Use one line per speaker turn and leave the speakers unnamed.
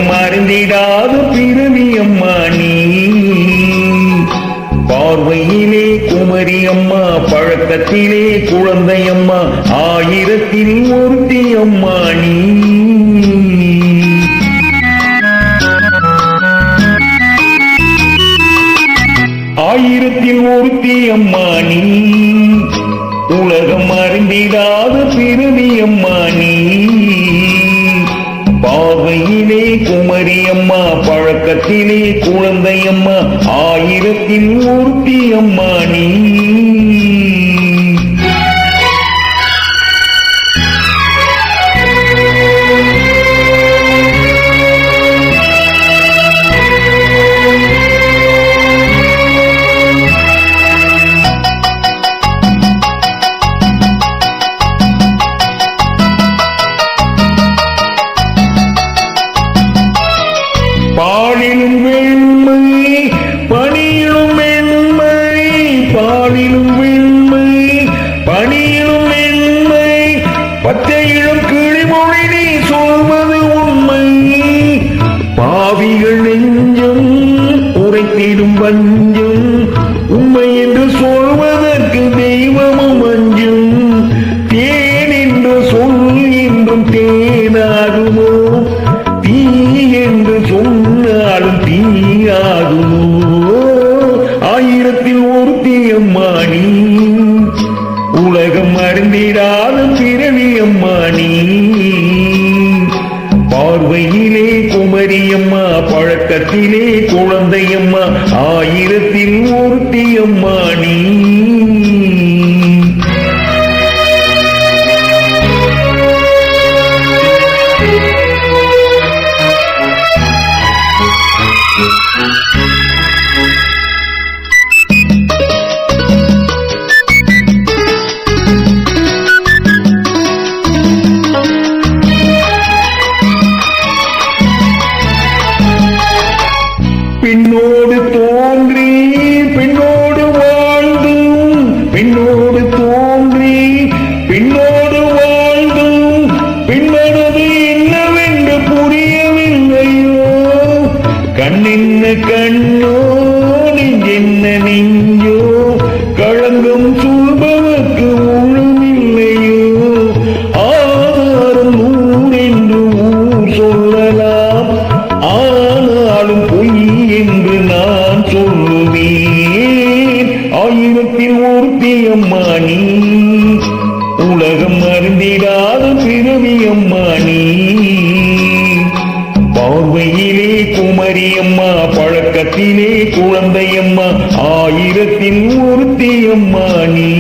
உலகம் அறிந்திடாத பிறவி அம்மா நீ. பார்வையிலே குமரி அம்மா, பழக்கத்திலே குழந்தை அம்மா, ஆயிரத்தில் ஒருத்தி அம்மா நீ. ஆயிரத்தில் ஒருத்தி அம்மா நீ. உலகம் அறிந்திடாத பிறவி அம்மா நீ. பார்வையிலே குமரி அம்மா, பழக்கத்திலே குழந்தை அம்மா, ஆயிரத்தில் ஒருத்தி அம்மா நீ. பாலிலும் வெண்மை பணியிலும் மென்மை, பாலிலும் வெண்மை பணியிலும் மென்மை, பச்சையிலும் கிளிமொழி நீ சொல்வது உண்மை. பாவிகள் நெஞ்சம் உரைத்திடும் வஞ்சம், உண்மை என்று சொல்வதற்கு தெய்வமும் அஞ்சும். தேன் என்று சொல் என்றும் தேனாகுமோ, தீ என்று சொன்னாலும் தீயாகுமோ. ஆயிரத்தில் ஒருத்தி அம்மா நீ. உலகம் அறிந்திடாத பிறவி அம்மா நீ. பார்வையிலே குமரி அம்மா, பழக்கத்திலே குழந்தை அம்மா, ஆயிரத்தில் ஒருத்தி அம்மா நீ. பெண்ணோடு தோன்றி பெண்ணோடு வாழ்ந்தும், பெண்ணோடு தோன்றி பெண்ணோடு வாழ்ந்தும், பெண்மனது என்னவென்று புரியவில்லையோ. கண்ணென்ன கண்ணோ, நெஞ்சென்ன நெஞ்சோ, களங்கம் சொல்பவர்க்கு ஒழுமில்லையோ. ஆதாரம் ஊர் என்று ஊர் சொல்லலாம், ஆனாலும் பொய் என்று நான் சொல்லுவேன். ஆயிரத்தில் ஒருத்தி அம்மா நீ. உலகம் அறிந்திடாத பிறவி அம்மா நீ. பார்வையிலே குமரி அம்மா, பழக்கத்திலே குழந்தை அம்மா, ஆயிரத்தில் ஒருத்தி அம்மா நீ.